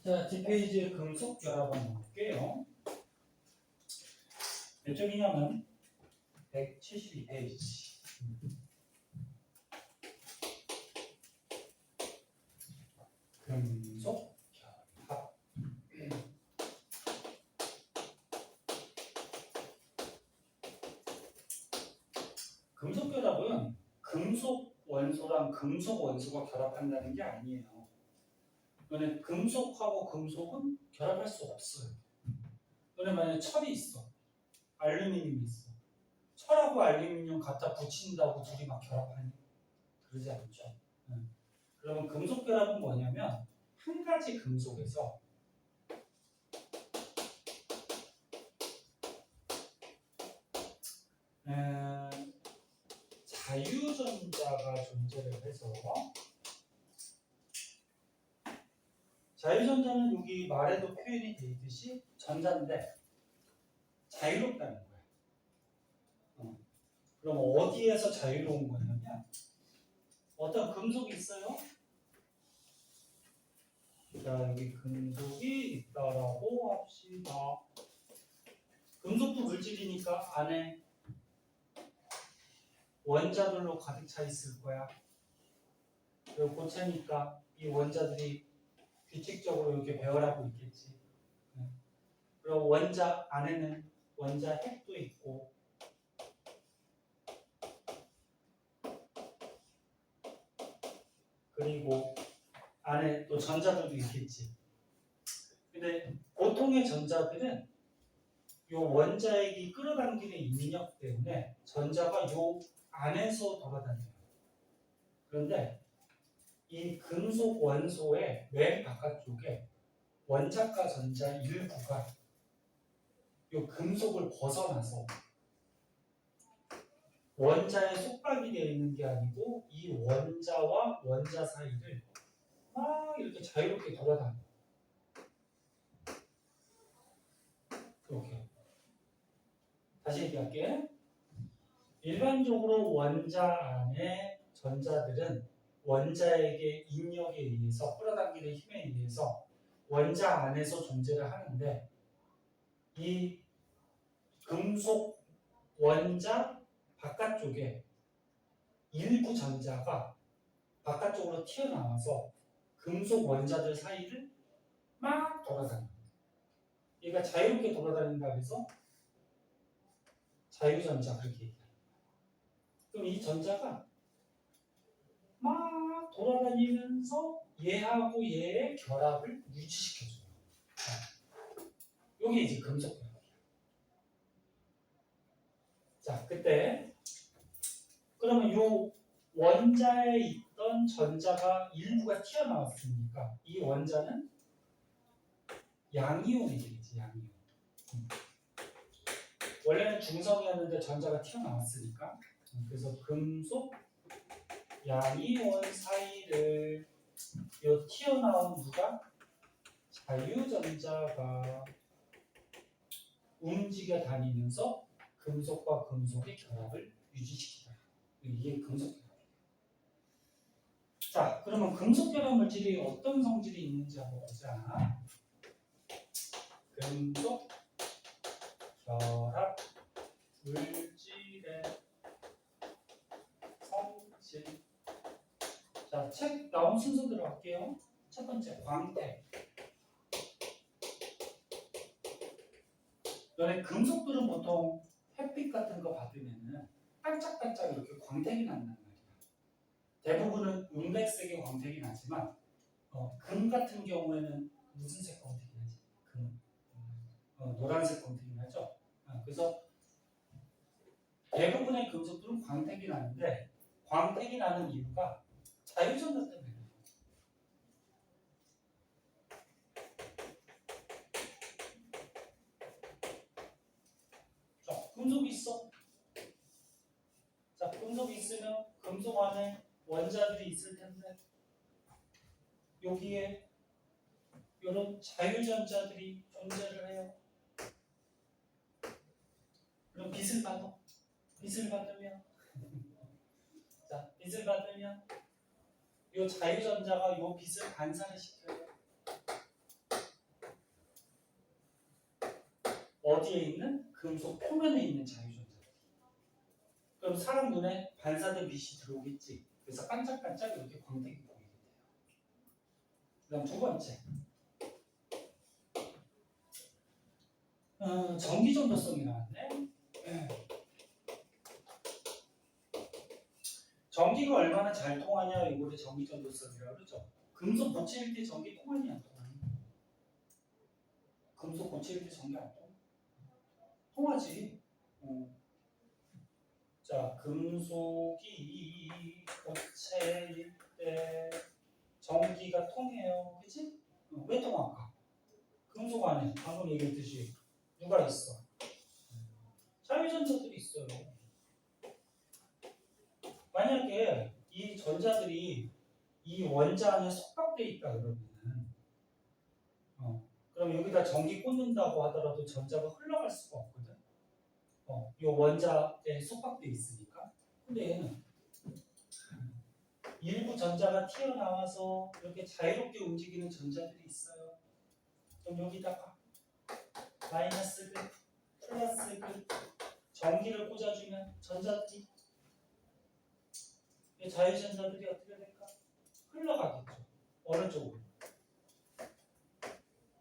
자, 뒷페이지에 금속 결합 한번 볼게요. 몇 쪽이냐면 172페이지. 금속 결합. 금속 결합은 금속 원소랑 금속 원소가 결합한다는 게 아니에요. 이거는 금속하고 금속은 결합할 수 없어요. 이거는 만약에 철이 있어. 알루미늄이 있어. 철하고 알루미늄 갖다 붙인다고 둘이 막 결합하니? 그러지 않죠. 그러면 금속 결합은 뭐냐면 한 가지 금속에서 자유전자가 존재를 해서 자유전자는 여기 말에도 표현이 되어 있듯이 전자인데 자유롭다는 거야. 그럼 어디에서 자유로운 거냐면 어떤 금속이 있어요. 자, 여기 금속이 있다라고 합시다. 금속도 물질이니까 안에 원자들로 가득 차 있을 거야. 그리고 고체니까 이 원자들이 규칙적으로 이렇게 배열하고 있겠지. 그리고 원자 안에는 원자 핵도 있고 그리고 안에 또 전자들도 있겠지. 근데 보통의 전자들은 이 원자핵이 끌어당기는 인력 때문에 전자가 이 안에서 돌아다녀요. 그런데 이 금속 원소의 맨 바깥쪽에 원자과 전자 일부가 이 금속을 벗어나서 원자에 속박이 되어 있는 게 아니고 이 원자와 원자 사이를 막 이렇게 자유롭게 돌아다녀요. 이렇게. 다시 얘기할게. 일반적으로 원자 안에 전자들은 원자에게 인력에 의해서 끌어당기는 힘에 의해서 원자 안에서 존재를 하는데 이 금속 원자 바깥쪽에 일부 전자가 바깥쪽으로 튀어나와서 금속 원자들 사이를 막 돌아다녀요. 얘가 자유롭게 돌아다닌다 해서 자유전자 그렇게 얘기해요. 그럼 이 전자가 막 돌아다니면서 얘하고 얘의 결합을 유지시켜줘요. 이게 이제 금속 결합이야. 자, 그때 그러면 이 원자에 있던 전자가 일부가 튀어나왔으니까 이 원자는 양이온이 되겠지, 양이온. 원래는 중성이었는데 전자가 튀어나왔으니까 그래서 금속 양이온 사이를 이 튀어나온 누가 자유전자가 움직여 다니면서 금속과 금속의 결합을 유지시키다. 이게 금속 결합이에요. 자, 그러면 금속 결합 물질이 어떤 성질이 있는지 한번 보자. 금속 결합 물질의 성질. 자, 책 나온 순서대로 할게요. 첫 번째, 광택. 너네 금속들은 보통 햇빛 같은 거 받으면은 반짝반짝 이렇게 광택이 난단 말이야. 대부분은 은백색의 광택이 나지만 금 같은 경우에는 무슨 색 광택이 나지? 금. 노란색 광택이 나죠. 그래서 대부분의 금속들은 광택이 나는데 광택이 나는 이유가 자유전자 때문에. 자, 금속이 있어. 자, 금속이 있으면 금속 안에 원자들이 있을 텐데 여기에 이런 자유전자들이 존재를 해요. 그럼 빛을 받아. 빛을 받으면 자, 빛을 받으면 이 자유전자가 이 빛을 반사를 시켜요. 어디에 있는? 금속 표면에 있는 자유전자. 그럼 사람 눈에 반사된 빛이 들어오겠지. 그래서 반짝반짝 이렇게 광택이 보이게 돼요. 그다음 두 번째, 전기 전도성이 나왔네. 전기가 얼마나 잘 통하냐 이거를 전기 전도성이라고 그러죠. 금속 고체일 때 전기 통하니 안 통하니? 금속 고체일 때 전기 안 통해? 통하지. 자, 금속이 고체일 때 전기가 통해요. 그치? 왜 통할까? 금속 안에 방금 얘기했듯이 누가 있어? 자유전자들이 있어요. 만약에 이 전자들이 이 원자 안에 속박돼 있다 그러면은 그럼 여기다 전기 꽂는다고 하더라도 전자가 흘러갈 수가 없거든. 이 원자에 속박돼 있으니까. 근데 얘는 일부 전자가 튀어나와서 이렇게 자유롭게 움직이는 전자들이 있어요. 그럼 여기다가 마이너스 그, 플러스 그 전기를 꽂아주면 전자들이 자유전자들이 어떻게 될까? 흘러가겠죠. 어느 쪽으로?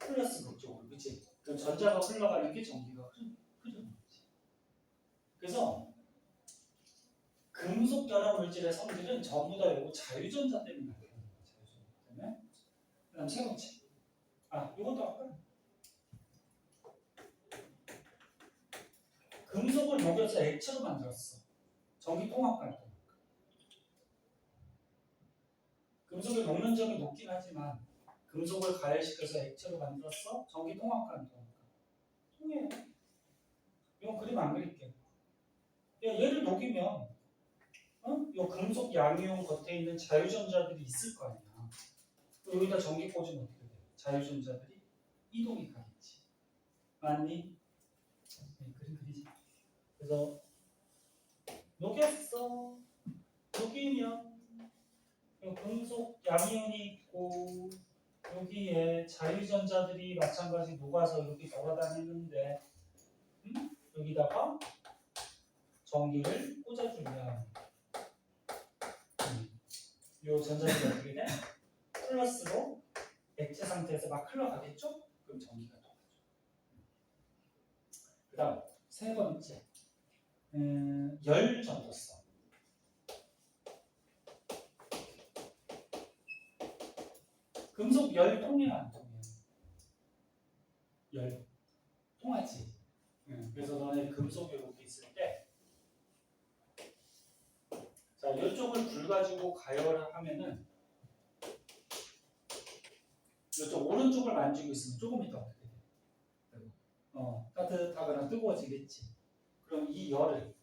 플러스 그쪽으로, 그치? 그럼 전자가 흘러가는 게 전기가 흐르는 거지. 그래서 금속 결합 물질의 성질은 전부 다 요거 자유전자 때문에 나타나는 거예요. 자유전자 때문에. 그다음 세 번째. 이것도 아까 금속을 녹여서 액체로 만들었어. 전기 통합관도. 금속의 녹는점이 높긴 하지만 금속을 가열시켜서 액체로 만들었어. 전기 통합관도. 통해요. 이건 그림 안 그릴게. 얘를 녹이면 이 금속 양이온 겉에 있는 자유전자들이 있을 거 아니야. 여기다 전기 꽂으면 어떻게 돼? 자유전자들이 이동이 가겠지. 맞니? 네, 그림 그리지. 그래서 녹였어. 녹이면 금속 양이온이 있고 여기에 자유전자들이 마찬가지 녹아서 이렇게 돌아다니는데 여기다가 전기를 꽂아주면 이 전자들이 어떻게 돼? 플러스로 액체 상태에서 막 흘러가겠죠? 그럼 전기가 통하죠. 그 다음 세 번째, 열 전도성. 금속 열 통해요, 안 통해요? 열 통하지. 그래서 너네 금속이 이렇게 있을 때, 자, 이쪽을 불 가지고 가열을 하면은 이쪽 오른쪽을 만지고 있으면 조금 이따 어떻게 돼? 따뜻하거나 뜨거워지겠지. 그럼 이 열을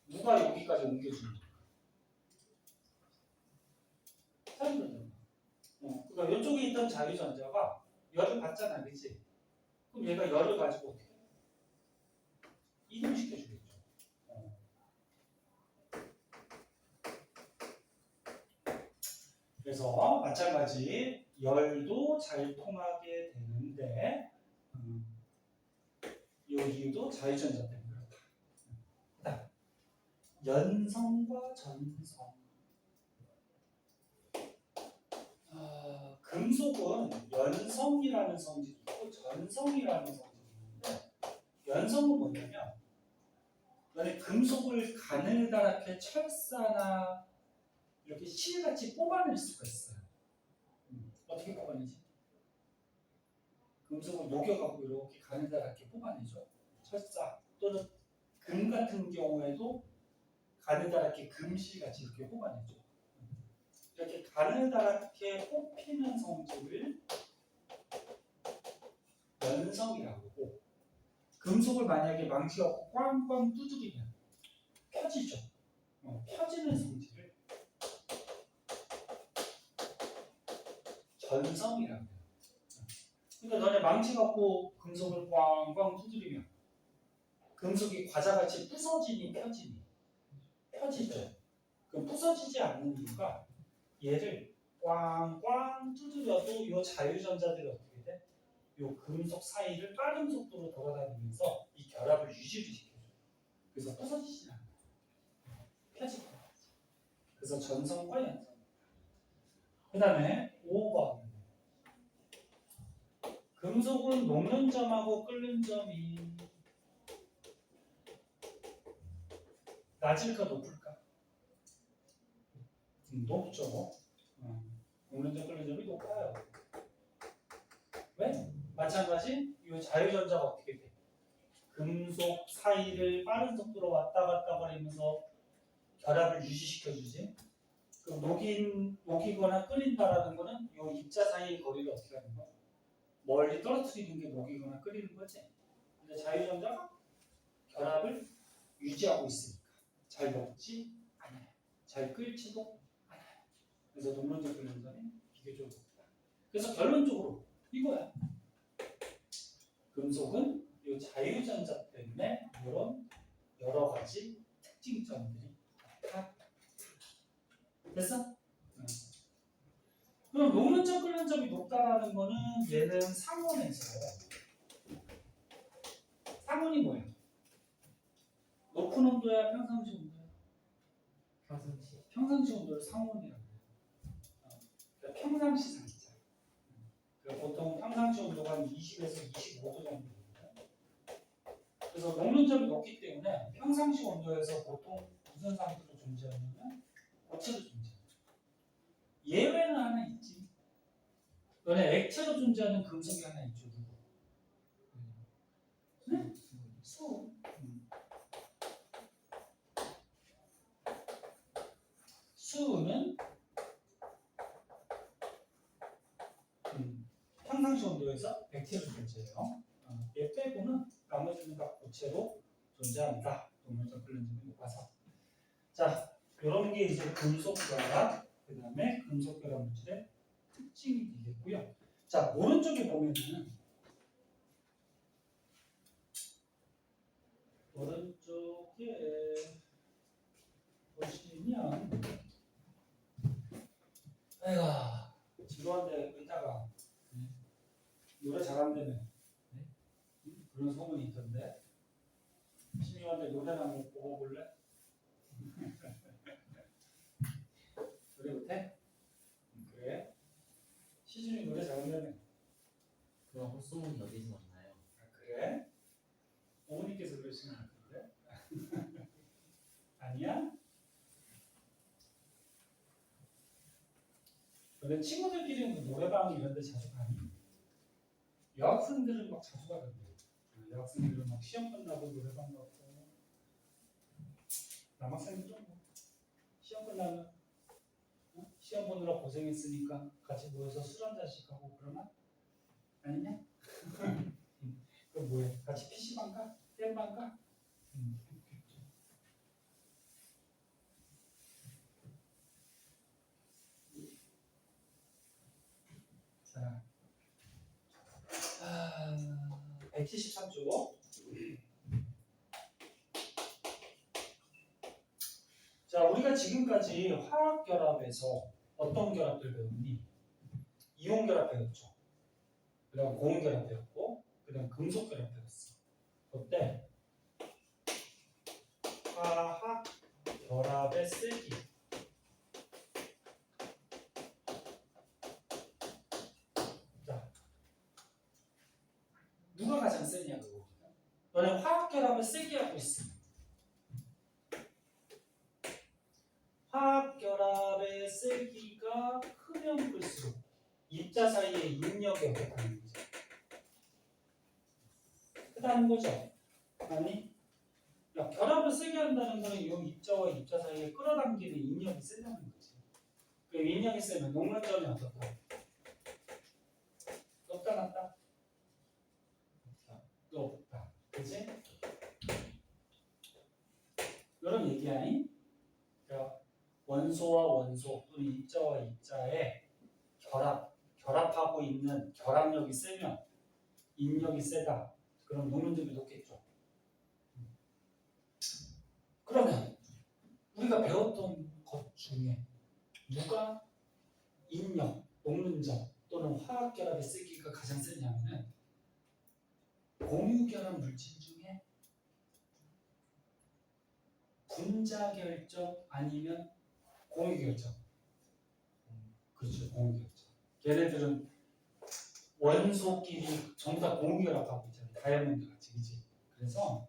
누가 여기까지 옮겨주는 거야? 자유전자. 그러니까 이쪽에 있던 자유전자가 열을 받잖아, 그렇지? 그럼 얘가 열을 가지고 어떻게 해? 이동시켜주겠죠. 그래서 마찬가지 열도 잘 통하게 되는데 이 이유도 자유전자 때문에 그렇다. 연성과 전성. 금속은 연성이라는 성질이 있고 전성이라는 성질이 있는데 연성은 뭐냐면 너네 금속을 가늘다랗게 철사나 이렇게 실같이 뽑아낼 수가 있어요. 어떻게 뽑아내지? 금속을 녹여갖고 이렇게 가늘다랗게 뽑아내죠. 철사 또는 금 같은 경우에도 가느다랗게 금실같이 이렇게 뽑아내죠. 이렇게 가느다랗게 뽑히는 성질을 연성이라고 하고, 금속을 만약에 망치갖고 꽝꽝 두드리면 펴지죠. 펴지는 성질을 전성이라고 해요. 그러니까 너네 망치갖고 금속을 꽝꽝 두드리면 금속이 과자같이 부서지니 펴지니? 펴지죠. 그 부서지지 않는 이유가 얘를 꽝꽝 두드려도 이 자유전자들이 어떻게 돼? 이 금속 사이를 빠른 속도로 돌아다니면서 이 결합을 유지를 시켜줘. 그래서 부서지지 않아. 펴질 거야. 그래서 전선과 연선. 그 다음에 5번. 금속은 녹는 점하고 끓는 점이 낮을까 높을까? 높죠. 녹는 점 끓는 점이 높아요. 왜? 마찬가지 이 자유전자가 어떻게 돼? 금속 사이를 빠른 속도로 왔다 갔다 거리면서 결합을 유지시켜주지. 그럼 녹이거나 끓인다라는 거는 이 입자 사이의 거리를 어떻게 하는 거야? 멀리 떨어뜨리는 게 녹이거나 끓이는 거지. 근데 자유전자가 결합을 유지하고 있으니까 잘 녹지 않아요. 잘 끓지도 않아요. 그래서 녹는 점 끓는 점이 비교적으로 높다. 그래서 결론적으로 이거야. 금속은 이 자유전자 때문에 이런 여러 가지 특징점들이 다 됐어? 그럼 녹는 점 끓는 점이 높다라는 거는 얘는 상온에서 상온이 뭐야? 높은 온도야 평상시 온도야? 평상시 온도를 상온이라고 해요. 그러니까 평상시 상이죠. 그러니까 보통 평상시 온도가 한 20에서 25도 정도 됩니다. 그래서 녹는 점이 높기 때문에 평상시 온도에서 보통 무슨 상태로 존재하냐면 고체로 존재해요. 예외는 하나 있지. 너네 액체로 존재하는 금속이 하나 있죠. 네? 수. 수는 평상시 온도에서 액체로 존재해요. 얘 빼고는 나머지는 다 고체로 존재합니다. 녹는점 끓는 점이 높아서. 자, 이런 게 이제 금속과 그 다음에 금속 결합 물질의 특징이 되겠고요. 자, 오른쪽에 보면은 오른쪽에 보시면 아이가 지루한데 이따가 노래 잘한다며 그런 소문이 있던데 심심한데 노래나 한번 뽑아볼래? 노래 못해? 그래? 시준이 노래 잘한다며 그럼 헛소문이 어디서 났나요? 그래? 어머니께서 그러시는 것 같은데? 아니야? 근데 친구들끼리는 노래방 이런 데 자주 가니? 여학생들은 막 자주 가던데 여학생들은 막 시험 끝나고 노래방 가고 남학생들은 뭐 시험 끝나면 시험 보느라 고생했으니까 같이 모여서 술 한 잔씩 하고 그러나? 아니냐? 그럼 뭐해? 같이 PC방 가? 게임방 가? 자, 173조. 자, 우리가 지금까지 화학 결합에서 어떤 결합들 배웠니? 이온 결합 배웠죠. 그다음 고온 결합 배웠고, 그다음 금속 결합 배웠어. 어때? 화학 결합의 세기. 자, 누가 가장 세냐 그거. 너네 화학 결합을 세게 하고 있어. 화학 결합의 세기가 크면 클수록 입자 사이의 인력이 어떻다는 거죠. 크다는 거죠. 아니? 야, 결합을 세게 한다는 거는 이 입자와 입자 사이에 끌어당기는 인력이 세다는 거지. 그 인력이 세면 녹는 점이 어떻다? 높다 낮다? 높다. 그치? 이런 얘기야. 그러니까 원소와 원소 또는 입자와 입자의 결합하고 있는 결합력이 세면 인력이 세다. 그럼 녹는 점이 높겠죠. 그러면 우리가 배웠던 것 중에 누가 인력, 녹는점 또는 화학결합의 쓰기가 가장 세냐면은 공유결합 물질 중에 분자결정 아니면 공유결정. 그렇죠, 공유결정. 걔네들은 원소끼리 전부 다 공유결합하고 있잖아요. 다이아몬드 같이, 그치? 그래서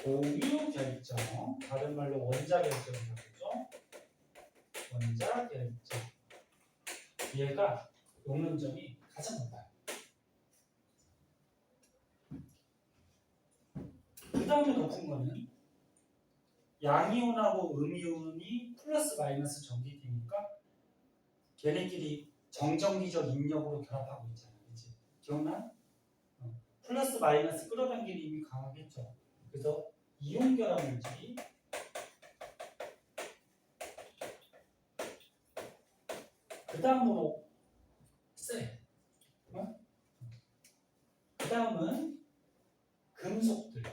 공유결정, 다른 말로 원자결정이라고 하죠. 원자결정. 얘가 녹는점이 가장 높아요. 그 다음에 높은 거는 양이온하고 음이온이 플러스 마이너스 전기기니까 걔네끼리 정전기적 인력으로 결합하고 있잖아, 그치? 기억나? 플러스 마이너스 끌어당기는 힘이 강하겠죠. 그래서 이온 결합 물질이 그 다음으로 세. 그 다음은 금속들.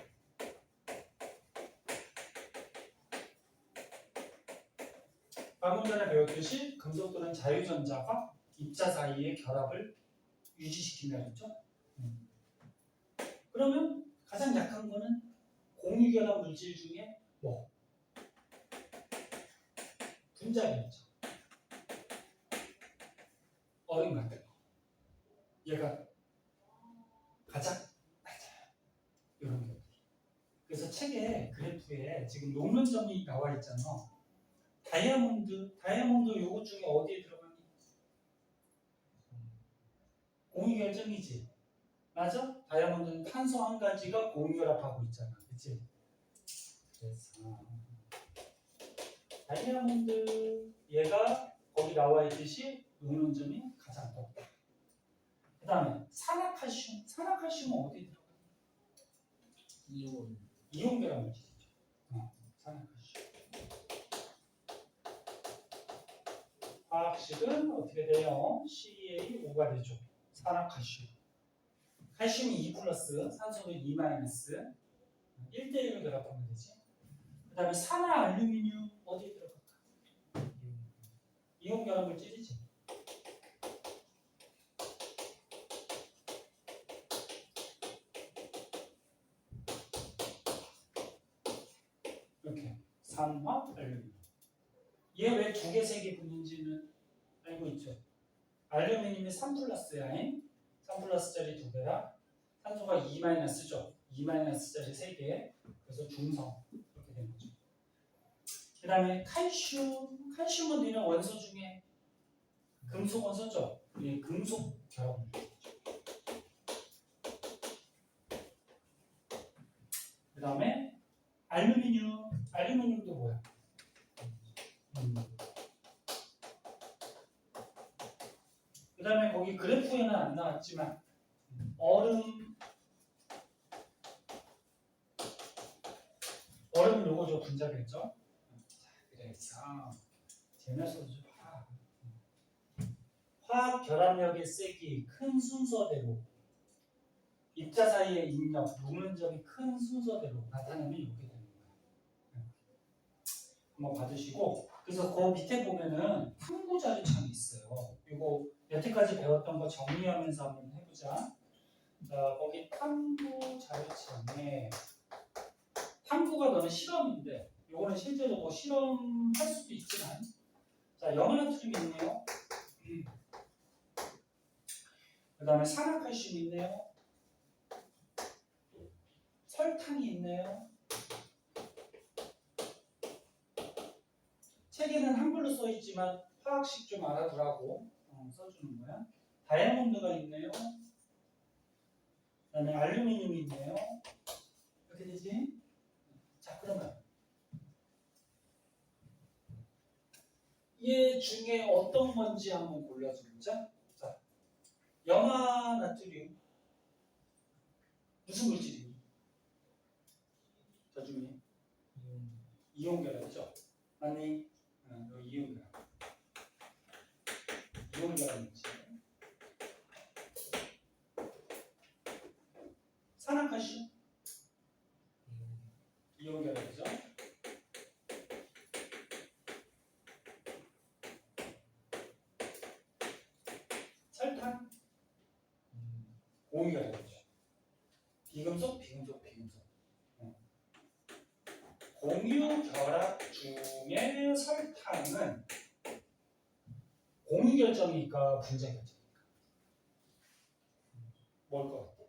방금 전에 배웠듯이 금속들은 자유전자가 입자 사이의 결합을 유지시킨다 그랬죠? 그러면 가장 약한 거는 공유결합 물질 중에 뭐? 분자결정. 어린 같은 거. 얘가 가장 낮아요. 이런 게. 그래서 책에 그래프에 지금 녹는 점이 나와 있잖아. 다이아몬드 요것 중에 어디에 들어가니? 공유결정이지. 맞아? 다이아몬드는 탄소 한 가지가 공유결합하고 있잖아. 그치? 그래서 다이아몬드 얘가 거기 나와 있듯이 녹는 점이 가장 높다. 그 다음에 산화칼슘. 산화칼슘은 어디에 들어가? 이온 결합 물질이죠. 산화칼슘. 화학식은 어떻게 돼요? CA5가 되죠. 산화칼슘. 칼슘이 2 플러스, 산소는 2 마이너스. 1대1로 결합하면 되지. 그 다음에 산화알루미늄 어디에 들어갈까? 이온 결합 물질이지. 이렇게 산화알루미늄. 얘 왜 2개, 3개 붙는지는 알고 있죠. 알루미늄이 3 플러스야. 3 플러스짜리 2개라 산소가 2 마이너스죠. 2 마이너스짜리 3개. 그래서 중성 이렇게 되는 거죠. 그 다음에 칼슘. 칼슘은 이런 원소 중에 금속 원소죠. 이 금속 결합. 그 다음에 알루미늄. 알루미늄도 뭐야? 그 다음에 거기 그래프에는 안 나왔지만 얼음은 요거죠. 분자겠죠. 그래서 재미없어도 좀 봐. 화학 결합력의 세기 큰 순서대로 입자 사이의 인력, 녹는 점이 큰 순서대로 나타나면 이렇게 되는 거예요. 한번 봐주시고, 그래서 그 밑에 보면은 탐구 자료창이 있어요. 이거 여태까지 배웠던 거 정리하면서 한번 해보자. 자, 거기 탐구 자료창에 탐구가 너는 실험인데, 이거는 실제로 뭐 실험할 수도 있지만, 자, 염화나트륨이 있네요. 그 다음에 산화칼슘이 있네요. 설탕이 있네요. 책에는 한글로 써 있지만 화학식 좀 알아두라고 써주는 거야. 다이아몬드가 있네요. 그다음에 알루미늄이 있네요. 이렇게 되지? 자, 그러면 얘 중에 어떤 건지 한번 골라주자. 자, 염화나트륨 무슨 물질이니? 저 중에 이온 결합이죠. 아니, 여기 이온 결합. 이온 결합 물질. 산화칼슘 이온 결합이죠. 비금속. 공유 결합 중에 설탕은 공유 결정이니까 분자 결정이니까 뭘 것 같아?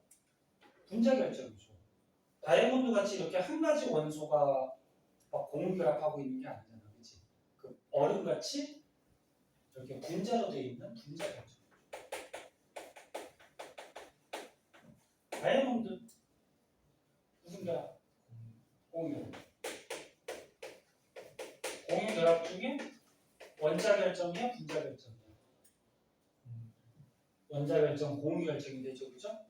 분자 결정이죠. 다이아몬드 같이 이렇게 한 가지 원소가 막 공유 결합하고 있는 게 아니잖아, 그렇지? 그 얼음 같이 이렇게 분자로 되어 있는 분자 결정. 다이아몬드 무슨 결합? 공유. 공유 결합 중에 원자 결정이야, 분자 결정이야? 원자 결정, 공유 결정이 되죠, 그죠?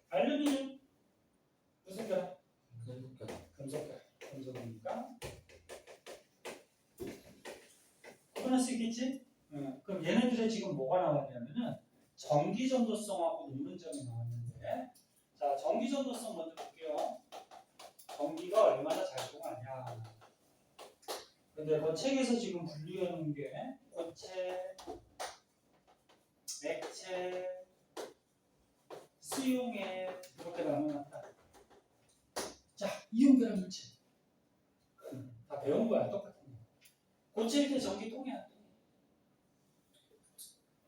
알루미늄 무슨 결합? 금속 결합. 금속 결합. 금속이니까 구분할 수 있겠지? 그럼 얘네들의 지금 뭐가 나왔냐면은 전기 전도성하고 녹는점이 나왔는데, 자 전기 전도성 먼저 볼게요. 전기가 얼마나 잘 통하냐. 근데 그 책에서 지금 분류해 놓은 게 고체, 액체, 수용액 이렇게 나눠놨다. 자, 이온결합 물질 다 배운 거야, 똑같은 거. 고체일 때 전기 통해 안 통해?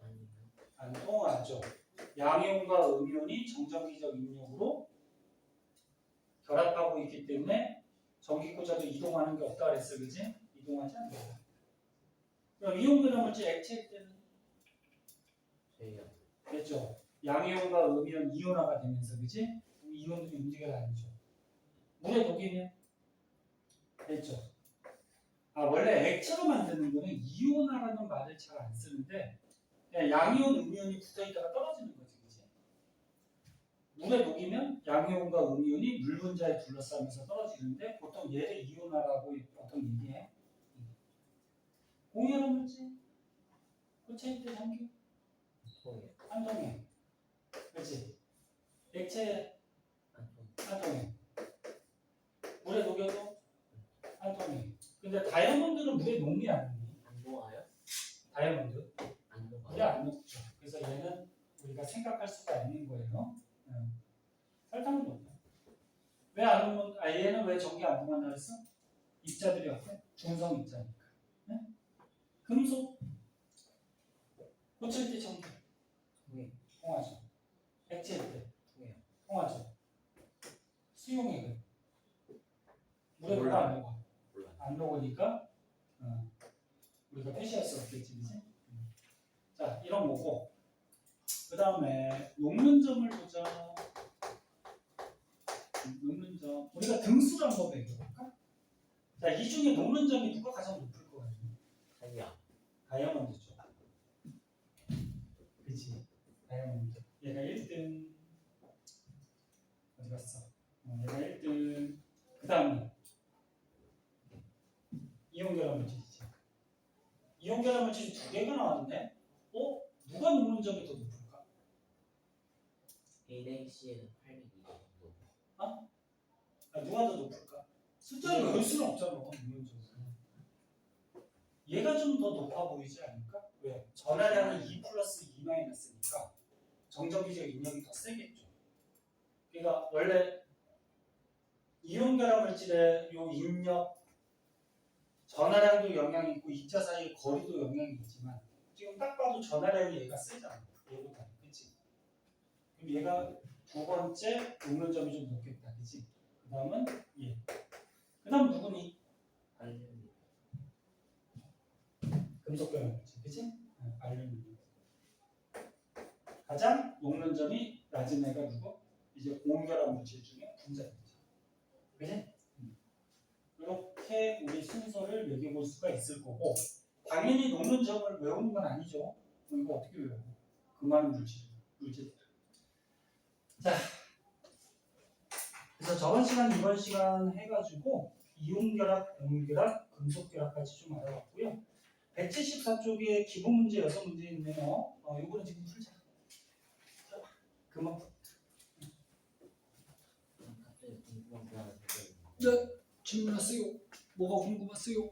아니요. 안 통하죠. 양이온과 음이온이 정전기적 인력으로 결합하고 있기 때문에 전기고자도 이동하는 게 없다 그랬어, 그지? 이동하지 않는다. 그럼 이온결합 물질 액체일 때는 제요. 됐죠. 양이온과 음이온 이온화가 되면서, 그지? 이온들이 움직여 다니죠. 물에 녹이면 됐죠. 아, 원래 액체로 만드는 거는 이온화라는 말을 잘 안 쓰는데 그냥 양이온, 음이온이 붙어 있다가 떨어지는 거지, 그지? 물에 녹이면 양이온과 음이온이 물 분자에 둘러싸면서 떨어지는데 보통 얘를 이온화라고 보통 얘기해. 공유결합 물질, 고체일 때 전기 통해요. 안 통해, 그렇지? 액체 안 통해요. 안 통해. 물에 녹여도 안 통해. 근데 다이아몬드는 물에 녹니 안 녹니? 안 녹아요? 다이아몬드 안 물에 녹아요. 안 녹죠. 그래서 얘는 우리가 생각할 수가 있는 거예요. 설탕은 녹냐? 왜 안 녹는? 아, 얘는 왜 전기 안 통한다 그랬어? 입자들이 없대. 중성 입자니까. 네? 금속 고칠 때 전기 통해요. 통하죠. 액체일 때 통해요. 통하죠. 수용액은 물에 녹아 몰라요. 안 녹아? 몰라요. 안 녹으니까 우리가 표시할 수 없겠지, 그지? 자, 이런 거고. 그 다음에 녹는 점을 보자. 녹는 점. 우리가 등수를 한번 매겨볼까? 자, 이 중에 녹는 점이 누가 가장 높을 것 같아? 자기야. 다이아몬드죠. 그치? 다이아몬드. 얘가 1등. 어디 갔어? 얘가 1등. 그 다음에 이온결합 물질이지. 이온결합 물질이 두 개가 나왔는데, 누가 녹는 점이 더 높을까? AC에는 802 정도. 아, 누가 더 높을까? 숫자를 외울 수는 없잖아. 녹는 점은. 얘가 좀 더 높아 보이지 않을까? 왜? 전하량은 2 플러스 2 마이너스니까 정전기적 인력이 더 세겠죠. 그러니까 원래 이온결합 물질의 요 인력, 전하량도 영향이 있고 입자 사이의 거리도 영향이 있지만 지금 딱 봐도 전하량이 얘가 세잖아. 얘보다, 그렇지? 그럼 얘가 두 번째 녹는 점이 좀 높겠다, 그렇지? 그 다음은 얘. 그 다음 누구니? 알루미늄. 금속결합 물질, 그렇지? 알루미늄. 가장 녹는 점이 낮은 애가 누구? 이제 고온결합 물질 중에 분자입니다. 그지? 이렇게 우리 순서를 매겨볼 수가 있을 거고, 당연히 녹는 점을 외우는 건 아니죠. 이거 어떻게 외워? 그 많은 물질. 자, 그래서 저번 시간, 이번 시간 해가지고 이온결합, 고온결합, 금속결합까지 좀 알아봤고요. 174쪽에 기본 문제 6문제 있네요. 이거는 지금 풀자. 그만. 갑자기 궁금한 거 하나 생겼는데. 네, 질문하세요. 뭐가 궁금하세요?